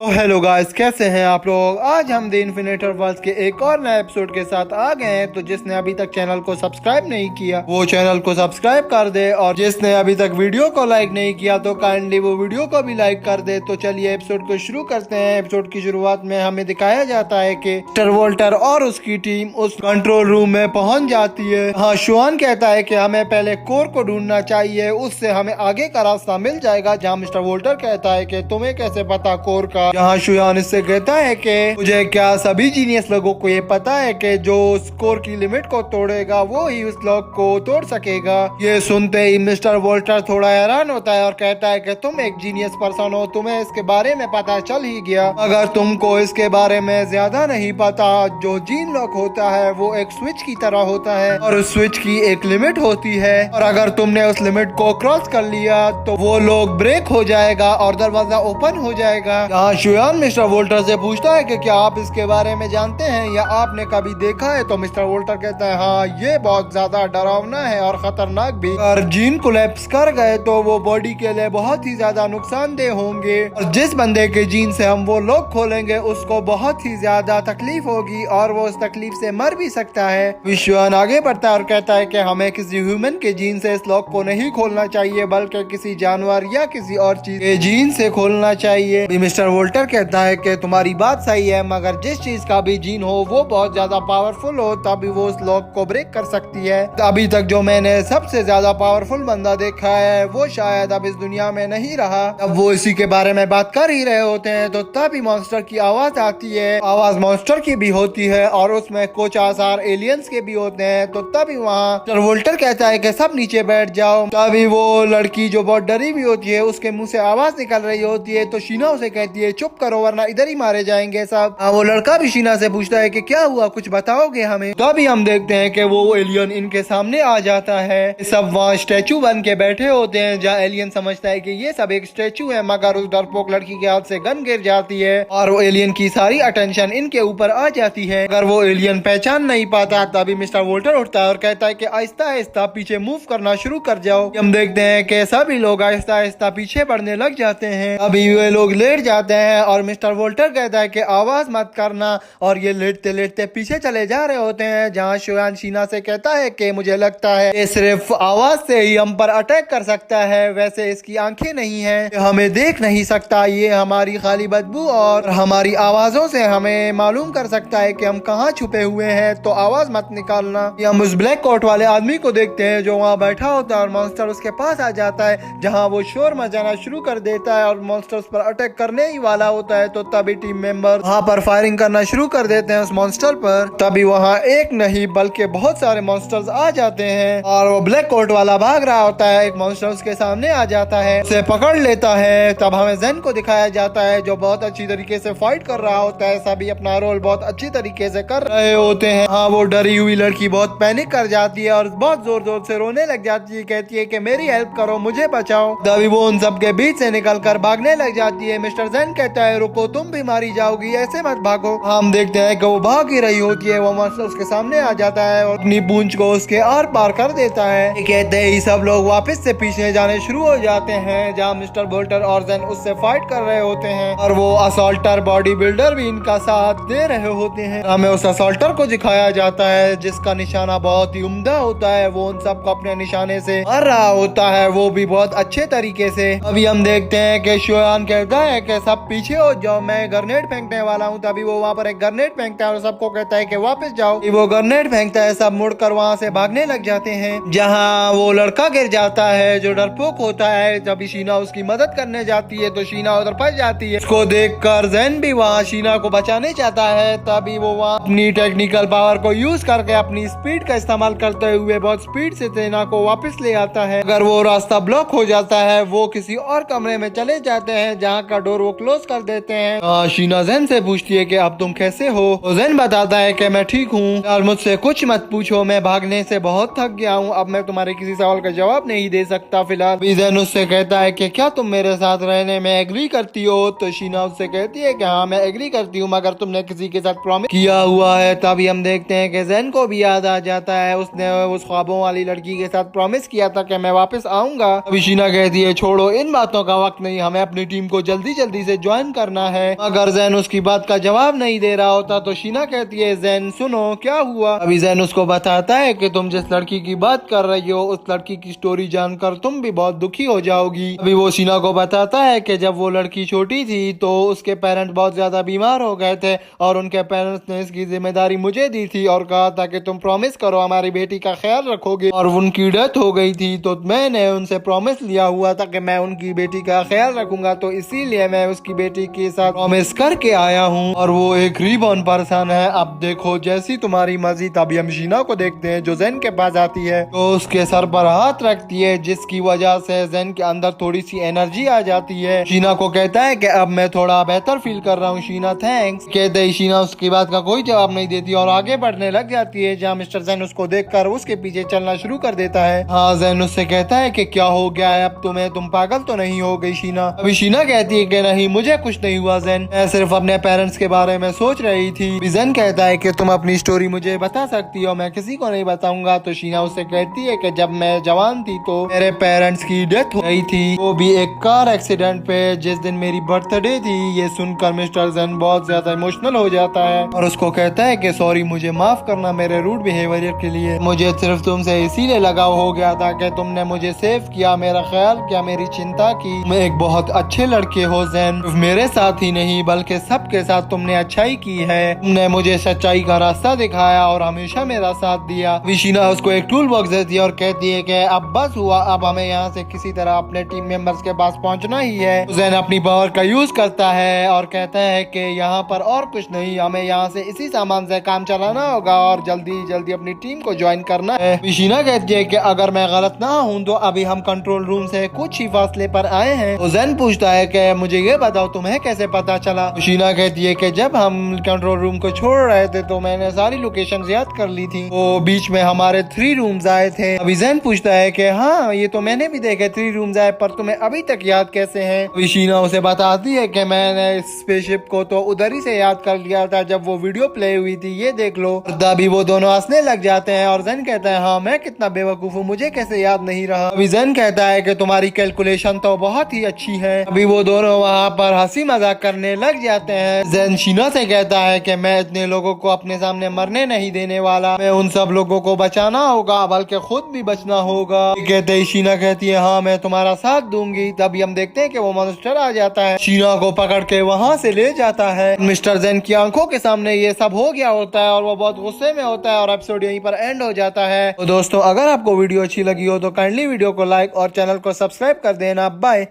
तो hello guys, कैसे हैं आप लोग। आज हम द इन्फिनेटर वर्ल्ड के एक और नए एपिसोड के साथ आ गए हैं। तो जिसने अभी तक चैनल को सब्सक्राइब नहीं किया वो चैनल को सब्सक्राइब कर दे, और जिसने अभी तक वीडियो को लाइक नहीं किया तो काइंडली वो वीडियो को भी लाइक कर दे। तो चलिए एपिसोड को शुरू करते हैं। एपिसोड की शुरुआत में हमें दिखाया जाता है कि मिस्टर वोल्टर और उसकी टीम उस कंट्रोल रूम में पहुंच जाती है। हाँ, शुआन कहता है कि हमें पहले कोर को ढूंढना चाहिए, उससे हमें आगे का रास्ता मिल जाएगा। जहाँ मिस्टर वोल्टर कहता है कि तुम्हें कैसे पता कोर का। जहाँ शुयान इससे कहता है कि मुझे क्या सभी जीनियस लोगों को ये पता है कि जो स्कोर की लिमिट को तोड़ेगा वो ही उस लॉक को तोड़ सकेगा। ये सुनते ही मिस्टर वोल्टर थोड़ा हैरान होता है और कहता है कि तुम एक जीनियस पर्सन हो, तुम्हें इसके बारे में पता चल ही गया। अगर तुमको इसके बारे में ज्यादा नहीं पता, जो जीन लॉक होता है वो एक स्विच की तरह होता है और उस स्विच की एक लिमिट होती है, और अगर तुमने उस लिमिट को क्रॉस कर लिया तो वो लॉक ब्रेक हो जाएगा और दरवाजा ओपन हो जाएगा। यहाँ शुयान मिस्टर वोल्टर से पूछता है कि क्या आप इसके बारे में जानते हैं या आपने कभी देखा है। तो मिस्टर वोल्टर कहता है हाँ, ये बहुत ज्यादा डरावना है और खतरनाक भी। अगर जीन कोलैप्स कर गए तो वो बॉडी के लिए बहुत ही ज्यादा नुकसानदेह होंगे, और जिस बंदे के जीन से हम वो लॉक खोलेंगे उसको बहुत ही ज्यादा तकलीफ होगी और वो उस तकलीफ से मर भी सकता है। विश्वान आगे बढ़ता है और कहता है कि हमें किसी ह्यूमन के जीन से इस लॉक को नहीं खोलना चाहिए, बल्कि किसी जानवर या किसी और चीज के जीन से खोलना चाहिए। मिस्टर वोल्टर कहता है कि तुम्हारी बात सही है, मगर जिस चीज का भी जीन हो वो बहुत ज्यादा पावरफुल हो तभी वो उस लॉक को ब्रेक कर सकती है। अभी तक जो मैंने सबसे ज्यादा पावरफुल बंदा देखा है वो शायद अब इस दुनिया में नहीं रहा। अब वो इसी के बारे में बात कर ही रहे होते हैं तो तभी मॉन्स्टर की आवाज आती है। आवाज मॉन्स्टर की भी होती है और उसमें कुछ आसार एलियंस के भी होते हैं। तो तभी वहाँ वोल्टर कहता है कि सब नीचे बैठ जाओ। तभी वो लड़की जो बहुत डरी हुई होती है उसके मुंह से आवाज निकल रही होती है, तो शीना उसे कहती है चुप करो वरना इधर ही मारे जाएंगे सब। वो लड़का भी शीना से पूछता है कि क्या हुआ, कुछ बताओगे हमें। तभी हम देखते हैं कि वो एलियन इनके सामने आ जाता है। सब वहाँ स्टैचू बन के बैठे होते हैं, जहाँ एलियन समझता है कि ये सब एक स्टैचू है, मगर उस डरपोक लड़की के हाथ से गन गिर जाती है और वो एलियन की सारी अटेंशन इनके ऊपर आ जाती है। अगर वो एलियन पहचान नहीं पाता तभी मिस्टर वोल्टर उठता है और कहता है कि आहिस्ता आहिस्ता पीछे मूव करना शुरू कर जाओ। हम देखते हैं कि सभी लोग आहिस्ता आहिस्ता पीछे बढ़ने लग जाते हैं। अभी वे लोग लेट जाते हैं और मिस्टर वोल्टर कहता है कि आवाज मत करना, और ये लेटते लेटते पीछे चले जा रहे होते हैं। जहाँ शुयान शीना से कहता है कि मुझे लगता है ये सिर्फ आवाज से ही हम पर अटैक कर सकता है, वैसे इसकी आंखें नहीं है, हमें देख नहीं सकता, ये हमारी खाली बदबू और हमारी आवाजों से हमें मालूम कर सकता है कि हम कहाँ छुपे हुए हैं, तो आवाज मत निकालना। हम उस ब्लैक कोट वाले आदमी को देखते हैं जो वहाँ बैठा होता है और मॉन्स्टर उसके पास आ जाता है, जहाँ वो शोर मचाना शुरू कर देता है और मॉन्स्टर उस पर अटैक करने ही वाला होता है। तो तभी टीम मेंबर वहाँ पर फायरिंग करना शुरू कर देते हैं उस मॉन्स्टर पर। तभी वहाँ एक नहीं बल्कि बहुत सारे मॉन्स्टर्स आ जाते हैं और वो ब्लैक कोट वाला भाग रहा होता है। एक मॉन्स्टर उसके सामने आ जाता है, उसे पकड़ लेता है। तब हमें जेन को दिखाया जाता है जो बहुत अच्छी तरीके से फाइट कर रहा होता है। सभी अपना रोल बहुत अच्छी तरीके से कर रहे होते हैं। हाँ, वो डरी हुई लड़की बहुत पैनिक कर जाती है और बहुत जोर जोर से रोने लग जाती है, कहती है कि मेरी हेल्प करो, मुझे बचाओ। तभी वो उन सबके बीच से निकल कर भागने लग जाती है। मिस्टर जेन कहता है रुको, तुम भी मारी जाओगी, ऐसे मत भागो। हम देखते हैं कि वो भाग ही रही होती है। वो मॉन्स्टर उसके सामने आ जाता है और अपनी पूंछ को उसके आर पार कर देता है। कहते ही सब लोग वापस से पीछे जाने शुरू हो जाते हैं, जहाँ मिस्टर वोल्टर और जेन उससे फाइट कर रहे होते हैं और वो असॉल्टर बॉडी बिल्डर भी इनका साथ दे रहे होते हैं। हमें उस असॉल्टर को दिखाया जाता है जिसका निशाना बहुत ही उम्दा होता है। वो उन सबको अपने निशाने से मार रहा होता है, वो भी बहुत अच्छे तरीके से। अभी हम देखते हैं कि शुयान कहता है कि सब पीछे हो जाओ, मैं ग्रेनेड फेंकने वाला हूँ। तभी वो वहाँ पर एक ग्रेनेड फेंकता है और सबको कहता है कि वापस जाओ। वो ग्रेनेड फेंकता है, सब मुड़कर वहाँ से भागने लग जाते हैं। जहाँ वो लड़का गिर जाता है जो डरपोक होता है। तभी शीना उसकी मदद करने जाती है तो शीना उधर फंस जाती है। उसको देखकर जेन भी वहाँ शीना को बचाने चाहता है। तभी वो वहाँ अपनी टेक्निकल पावर को यूज करके अपनी स्पीड का इस्तेमाल करते हुए बहुत स्पीड से शीना को वापस ले आता है। अगर वो रास्ता ब्लॉक हो जाता है वो किसी और कमरे में चले जाते हैं जहाँ का डोर वो क्लोज कर देते हैं। शीना जेन से पूछती है कि अब तुम कैसे हो। जेन बताता है कि मैं ठीक हूँ और मुझसे कुछ मत पूछो, मैं भागने से बहुत थक गया हूँ, अब मैं तुम्हारे किसी सवाल का जवाब नहीं दे सकता फिलहाल। जेन उससे कहता है कि क्या तुम मेरे साथ रहने में एग्री करती हो। तो शीना उससे कहती है कि हाँ मैं एग्री करती हूँ, मगर तुमने किसी के साथ प्रॉमिस किया हुआ है। तभी हम देखते हैं कि जेन को भी याद आ जाता है, उसने उस ख्वाबों वाली लड़की के साथ प्रॉमिस किया था कि मैं वापस आऊंगा। अभी शीना कहती है छोड़ो, इन बातों का वक्त नहीं, हमें अपनी टीम को जल्दी जल्दी से ज्वाइन करना है। अगर जैन उसकी बात का जवाब नहीं दे रहा होता तो शीना कहती है जैन सुनो क्या हुआ। अभी जैन उसको बताता है कि तुम जिस लड़की की बात कर रही हो उस लड़की की स्टोरी जानकर तुम भी बहुत दुखी हो जाओगी। अभी वो शीना को बताता है कि जब वो लड़की छोटी थी तो उसके पेरेंट्स बहुत ज्यादा बीमार हो गए थे और उनके पेरेंट्स ने इसकी जिम्मेदारी मुझे दी थी और कहा था कि तुम प्रॉमिस करो हमारी बेटी का ख्याल रखोगे, और उनकी डेथ हो गई थी तो मैंने उनसे प्रॉमिस लिया हुआ था कि मैं उनकी बेटी का ख्याल रखूंगा, तो इसीलिए मैं उसकी बेटी के साथ प्रॉमिस करके आया हूँ। और वो एक रीबॉर्न पर्सन है। अब देखो जैसी तुम्हारी मर्जी। तभी हम शीना को देखते हैं जो जैन के पास आती है तो उसके सर पर हाथ रखती है जिसकी वजह से जैन के अंदर थोड़ी सी एनर्जी आ जाती है। शीना को कहता है कि अब मैं थोड़ा बेहतर फील कर रहा हूँ शीना थैंक्स। कहते ही शीना उसकी बात का कोई जवाब नहीं देती और आगे बढ़ने लग जाती है, जहाँ मिस्टर जैन उसको देखकर उसके पीछे चलना शुरू कर देता है। हाँ जैन उससे कहता है कि क्या हो गया है अब तुम्हें, तुम पागल तो नहीं हो गई शीना। अभी शीना कहती है कि नहीं मुझे कुछ नहीं हुआ जैन, मैं सिर्फ अपने पेरेंट्स के बारे में सोच रही थी। जैन कहता है कि तुम अपनी स्टोरी मुझे बता सकती हो, मैं किसी को नहीं बताऊंगा। तो शीना उससे कहती है कि जब मैं जवान थी तो मेरे पेरेंट्स की डेथ हो गई थी, वो भी एक कार एक्सीडेंट पे जिस दिन मेरी बर्थडे थी। ये सुनकर मिस्टर जैन बहुत ज्यादा इमोशनल हो जाता है और उसको कहता है कि सॉरी मुझे माफ करना मेरे रूड बिहेवियर के लिए, मुझे सिर्फ तुमसे इसीलिए लगाव हो गया था कि तुमने मुझे सेव किया, मेरा ख्याल किया, मेरी चिंता की। तुम एक बहुत अच्छे लड़के हो जैन, मेरे साथ ही नहीं बल्कि सबके साथ तुमने अच्छाई की है, तुमने मुझे सच्चाई का रास्ता दिखाया और हमेशा मेरा साथ दिया। शीना उसको एक टूल बॉक्स देती है और कहती है कि अब बस हुआ, अब हमें यहाँ से किसी तरह अपने टीम मेंबर्स के पास पहुँचना ही है। जैन अपनी पावर का यूज करता है और कहता है कि यहाँ पर और कुछ नहीं, हमें यहाँ से इसी सामान से काम चलाना होगा और जल्दी जल्दी अपनी टीम को ज्वाइन करना है। शीना कहती है कि अगर मैं गलत ना हूँ तो अभी हम कंट्रोल रूम से कुछ ही फासले पर आए हैं। तो जैन पूछता है कि मुझे ये बताओ तुम्हें कैसे पता चला। शीना कहती है कि जब हम कंट्रोल रूम को छोड़ रहे थे तो मैंने सारी लोकेशन याद कर ली थी, तो बीच में हमारे 3 रूम्स आए थे। अभी जैन पूछता है कि हाँ ये तो मैंने भी देखे 3 रूम्स आए, पर तुम्हें अभी तक याद कैसे हैं। अभी शीना उसे बताती है कि मैंने स्पेसशिप को तो उधर ही से याद कर लिया था जब वो वीडियो प्ले हुई थी, ये देख लो। तभी वो दोनों हंसने लग जाते हैं और जैन कहता है हाँ मैं कितना बेवकूफ हूँ, मुझे कैसे याद नहीं रहा। अभी जैन कहता है कि तुम्हारी कैलकुलेशन तो बहुत ही अच्छी है। अभी वो दोनों वहाँ पर हंसी मजाक करने लग जाते हैं। जैन शीना से कहता है कि मैं इतने लोगों को अपने सामने मरने नहीं देने वाला, मैं उन सब लोगों को बचाना होगा बल्कि खुद भी बचना होगा। कहते ही शीना कहती है हाँ मैं तुम्हारा साथ दूंगी। तभी हम देखते हैं कि वो मॉन्स्टर आ जाता है, शीना को पकड़ के वहाँ से ले जाता है। मिस्टर जैन की आंखों के सामने ये सब हो गया होता है और वो बहुत गुस्से में होता है और एपिसोड यहीं पर एंड हो जाता है। तो दोस्तों अगर आपको वीडियो अच्छी लगी हो तो काइंडली वीडियो को लाइक और चैनल को सब्सक्राइब कर देना। बाय।